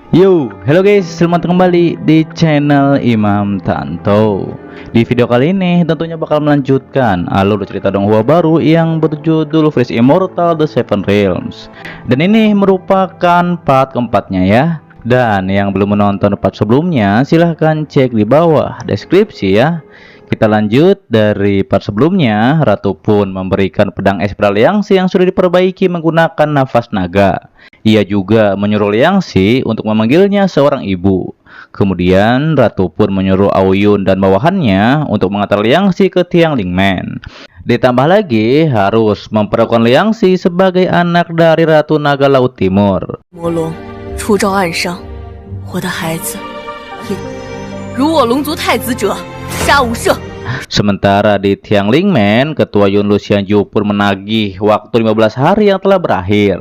Yo, hello guys, selamat kembali di channel Imam Tanto. Di video kali ini tentunya bakal melanjutkan alur cerita donghua baru yang berjudul Fresh Immortal The Seven Realms. Dan ini merupakan part keempatnya ya. Dan yang belum menonton part sebelumnya silahkan cek di bawah deskripsi ya. Kita lanjut dari part sebelumnya. Ratu pun memberikan pedang es beraliansi yang sudah diperbaiki menggunakan nafas naga. Ia juga menyuruh Liangxi untuk memanggilnya seorang ibu. Kemudian Ratu pun menyuruh Aoyun dan bawahannya untuk mengantar Liangxi ke Tiang Lingmen. Ditambah lagi harus memperlakukan Liangxi sebagai anak dari Ratu Naga Laut Timur. 魔龙出招暗伤，我的孩子也如我龙族太子者，杀无赦。 Sementara di Tiang Lingmen, Ketua Yun Luxianju pun menagih waktu 15 hari yang telah berakhir.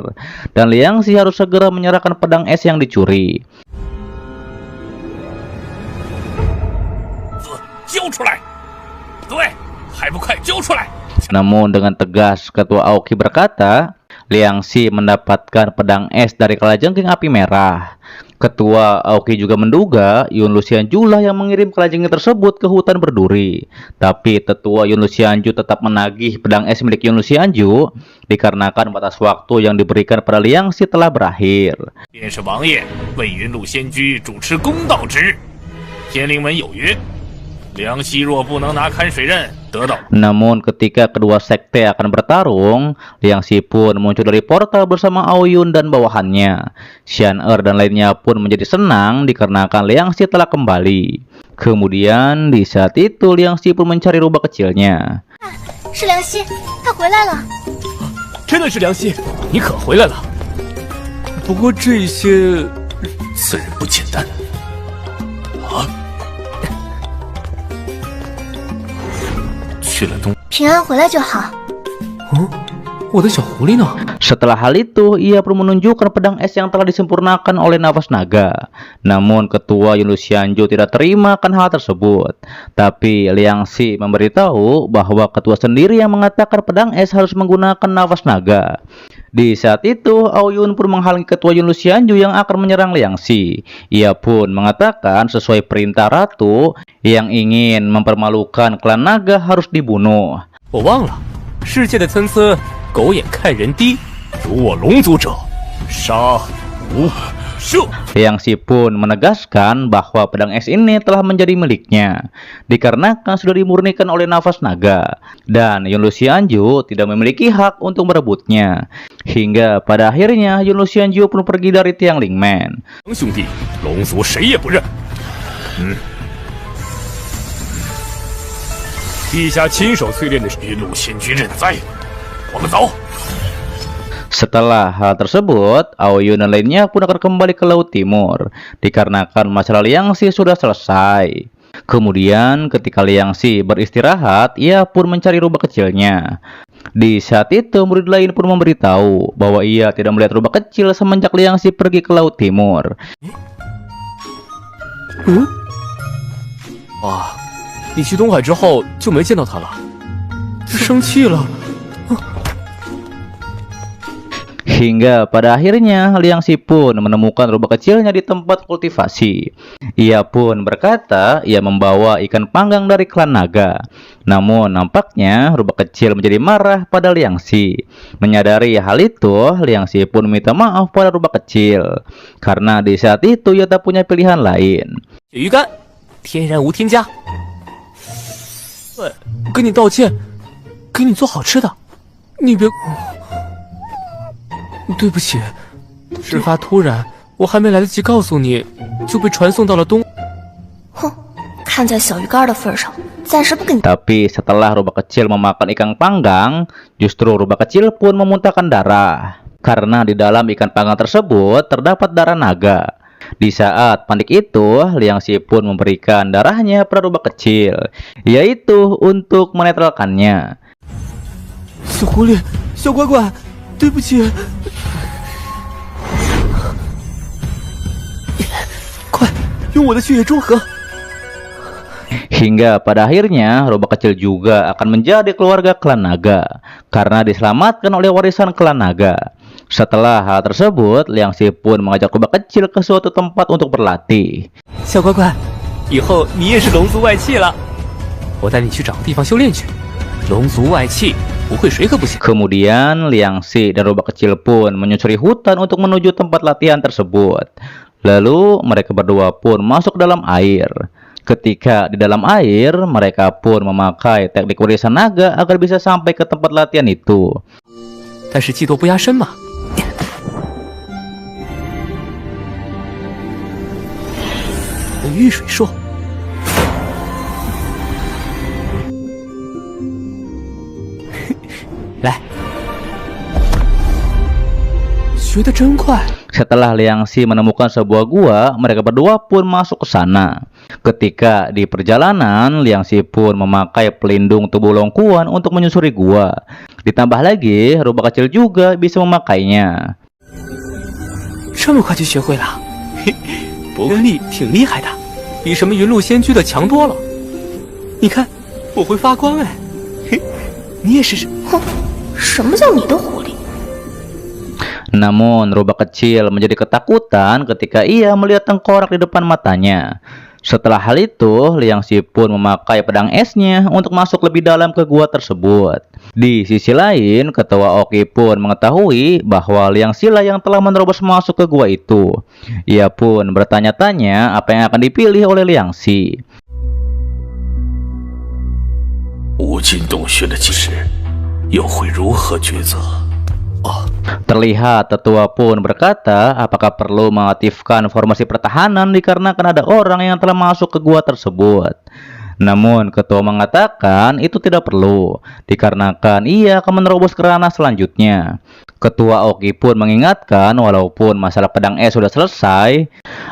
Dan Liangxi harus segera menyerahkan pedang es yang dicuri. Namun dengan tegas Ketua Aoki berkata, Liangxi mendapatkan pedang es dari kalajengking api merah. Ketua Aoki juga menduga Yun Luxianju lah yang mengirim kalajengking tersebut ke hutan berduri. Tapi tetua Yun Luxianju tetap menagih pedang es milik Yun Luxianju dikarenakan batas waktu yang diberikan pada Liangxi telah berakhir. Namun ketika kedua sekte akan bertarung, Liangxi pun muncul dari portal bersama Aoyun dan bawahannya. Xian'er dan lainnya pun menjadi senang dikarenakan Liangxi telah kembali. Kemudian di saat itu Liangxi pun mencari rubah kecilnya. 是梁希，他回来了。真的是梁希，你可回来了。不过这些此人不简单啊！去了东，平安回来就好。我的小狐狸呢？ Setelah hal itu, ia perlu menunjukkan pedang es yang telah disempurnakan oleh nafas naga. Namun ketua Yun Luxianju tidak terima akan hal tersebut. Tapi Liangxi memberitahu bahwa ketua sendiri yang mengatakan pedang es harus menggunakan nafas naga. Di saat itu, Aoyun pun menghalangi ketua Yun Luxianju yang akan menyerang Liangxi. Ia pun mengatakan sesuai perintah ratu yang ingin mempermalukan klan naga harus dibunuh. 我忘了，世界的参差，狗眼看人低。如我龙族者，杀无赦。 Liangxi pun menegaskan bahwa pedang es ini telah menjadi miliknya dikarenakan sudah dimurnikan oleh nafas naga dan Yun Luxianju tidak memiliki hak untuk merebutnya. Hingga pada akhirnya Yun Luxianju pun pergi dari Tiang Lingmen. 兄弟，龙族谁也不认。陛下亲手淬炼的玉露仙居认栽，我们走。 Setelah hal tersebut, Aoyun dan lainnya pun akan kembali ke Laut Timur dikarenakan masalah Liangxi sudah selesai. Kemudian ketika Liangxi beristirahat, ia pun mencari rubah kecilnya. Di saat itu murid lain pun memberitahu bahwa ia tidak melihat rubah kecil semenjak Liangxi pergi ke Laut Timur. 啊，你去东海之后就没见到他了，生气了。 Hingga pada akhirnya Liangxi pun menemukan rubah kecilnya di tempat kultivasi. Ia pun berkata ia membawa ikan panggang dari klan naga. Namun nampaknya rubah kecil menjadi marah pada Liangxi. Menyadari hal itu, Liangxi pun minta maaf pada rubah kecil karena di saat itu ia tak punya pilihan lain. 鱼干，天然无添加。对，跟你道歉，给你做好吃的，你别。 对不起，事发突然，我还没来得及告诉你，就被传送到了东。哼，看在小鱼干的份上，暂时不跟你。 Tapi setelah rubah kecil memakan ikan panggang, justru rubah kecil pun memuntahkan darah. Karena di dalam ikan panggang tersebut terdapat darah naga. Di saat panik itu, Liangxi pun memberikan darahnya pada rubah kecil, yaitu untuk menetralkannya. 小狐狸，小乖乖，对不起。快，用我的血液中和。 Hingga pada akhirnya rubah kecil juga akan menjadi keluarga klan naga karena diselamatkan oleh warisan klan naga. Setelah hal tersebut, Liang Xi pun mengajak rubah kecil ke suatu tempat untuk berlatih. 小乖乖，以后你也是龙族外戚了，我带你去找个地方修炼去。龙族外戚不会谁可不行。 Kemudian Liang Xi dan rubah kecil pun menyusuri hutan untuk menuju tempat latihan tersebut. Lalu mereka berdua pun masuk ke dalam air. Ketika di dalam air, mereka pun memakai teknik warisan naga agar bisa sampai ke tempat latihan itu. 但是技多不压身嘛。遇水术。来，学得真快。 Setelah Liang Xi menemukan sebuah gua, mereka berdua pun masuk ke sana. Ketika di perjalanan, Liang Xi pun memakai pelindung tubuh Longkuan untuk menyusuri gua. Ditambah lagi, rubah kecil juga bisa memakainya. 这么快就学会了，不过力挺厉害的，比什么云路仙居的强多了。你看，我会发光哎，嘿，你也试试。哼，什么叫你的狐狸？ Namun rubah kecil menjadi ketakutan ketika ia melihat tengkorak di depan matanya. Setelah hal itu, Liang Xi pun memakai pedang esnya untuk masuk lebih dalam ke gua tersebut. Di sisi lain, ketua Oki pun mengetahui bahwa Liang Xi lah yang telah menerobos masuk ke gua itu. Ia pun bertanya-tanya apa yang akan dipilih oleh Liang Xi. 无尽洞穴的今日，又会如何抉择？ Terlihat tetua pun berkata apakah perlu mengaktifkan formasi pertahanan dikarenakan ada orang yang telah masuk ke gua tersebut. Namun ketua mengatakan itu tidak perlu dikarenakan ia akan menerobos ke ranah selanjutnya. Ketua Oki pun mengingatkan walaupun masalah pedang es sudah selesai,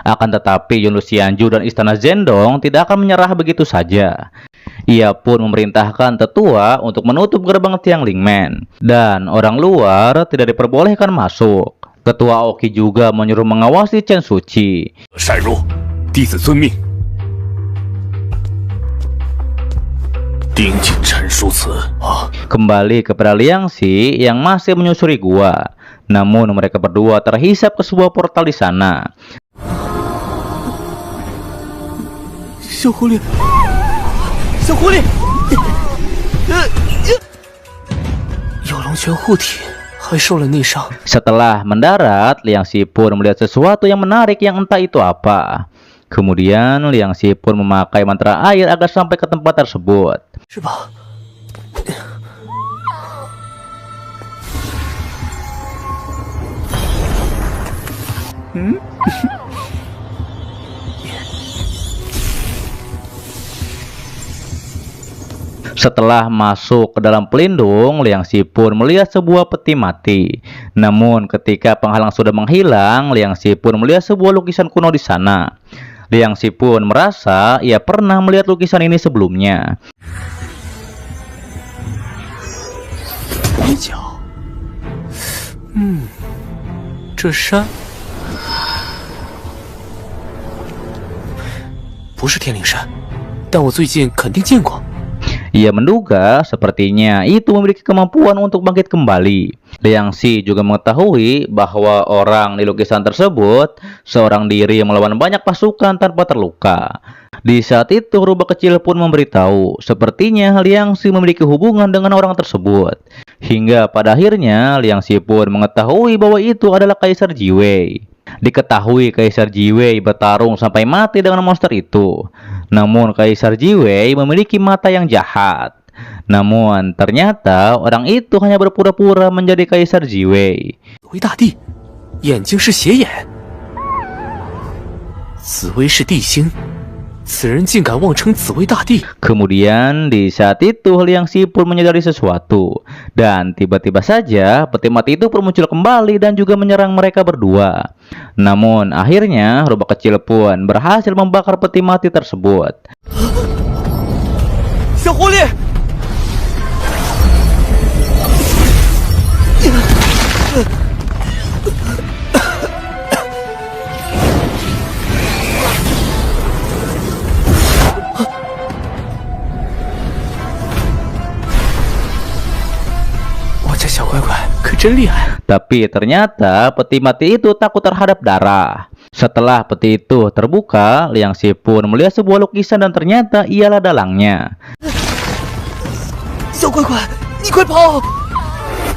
akan tetapi Yunlu Xianju dan Istana Zhendong tidak akan menyerah begitu saja. Ia pun memerintahkan tetua untuk menutup gerbang tiang Lingmen dan orang luar tidak diperbolehkan masuk. Ketua Oki juga menyuruh mengawasi Chen Suci. 善入，弟子遵命。盯紧陈叔子啊！ Kembali kepada Liang Xi yang masih menyusuri gua. Namun mereka berdua terhisap ke sebuah portal di sana. 小狐狸，小狐狸，有龙泉护体，还受了内伤。 Setelah mendarat, Liang Xi pun melihat sesuatu yang menarik yang entah itu apa. Kemudian Liang Xi pun memakai mantra air agar sampai ke tempat tersebut. 是吧？ Setelah masuk ke dalam pelindung, Liang Xi pun melihat sebuah peti mati. Namun ketika penghalang sudah menghilang, Liang Xi pun melihat sebuah lukisan kuno di sana. Liang Xi pun merasa ia pernah melihat lukisan ini sebelumnya. 一角，这山不是天灵山，但我最近肯定见过。 Ia menduga sepertinya itu memiliki kemampuan untuk bangkit kembali. Liang Xi juga mengetahui bahwa orang di lukisan tersebut seorang diri melawan banyak pasukan tanpa terluka. Di saat itu rubah kecil pun memberitahu sepertinya Liang Xi memiliki hubungan dengan orang tersebut. Hingga pada akhirnya Liang Xi pun mengetahui bahwa itu adalah Kaisar Jiwei. Diketahui Kaisar Jiwei bertarung sampai mati dengan monster itu. Namun Kaisar Jiwei memiliki mata yang jahat. Namun ternyata orang itu hanya berpura-pura menjadi Kaisar Jiwei. 紫薇大帝，眼睛是邪眼，紫薇是地星，此人竟敢妄称紫薇大帝。 Kemudian di saat itu Liang Xi pun menyadari sesuatu. Dan tiba-tiba saja peti mati itu pun muncul kembali dan juga menyerang mereka berdua. Namun akhirnya rubah kecil pun berhasil membakar peti mati tersebut. 小狐狸，我家小乖乖可真厉害。Tapi ternyata peti mati itu takut terhadap darah. Setelah peti itu terbuka, Liang Xi pun melihat sebuah lukisan dan ternyata ialah dalangnya. 小乖乖，你快跑！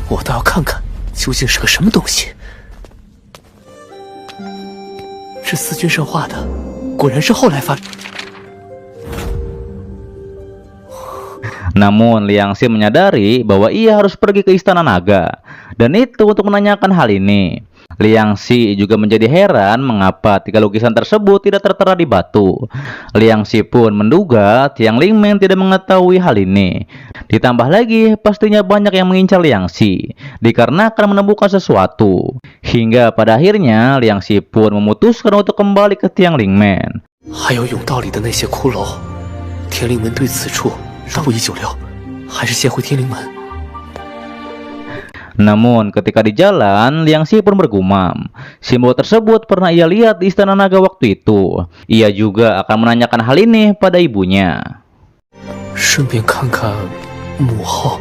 我倒要看看究竟是个什么东西。这四君神画的，果然是后来发。 Namun Liang Xi menyadari bahwa ia harus pergi ke Istana Naga, dan itu untuk menanyakan hal ini. Liang Xi juga menjadi heran mengapa tiga lukisan tersebut tidak tertera di batu. Liang Xi pun menduga Tiang Lingmen tidak mengetahui hal ini. Ditambah lagi pastinya banyak yang mengincar Liang Xi dikarenakan menemukan sesuatu. Hingga pada akhirnya Liang Xi pun memutuskan untuk kembali ke Tiang Lingmen. 还有甬道里的那些骷髅，天灵门对此处不宜久留，还是先回天灵门。 Namun ketika di jalan, Liang Xi pun bergumam. Simbol tersebut pernah ia lihat di Istana Naga waktu itu. Ia juga akan menanyakan hal ini pada ibunya. 顺便看看母后。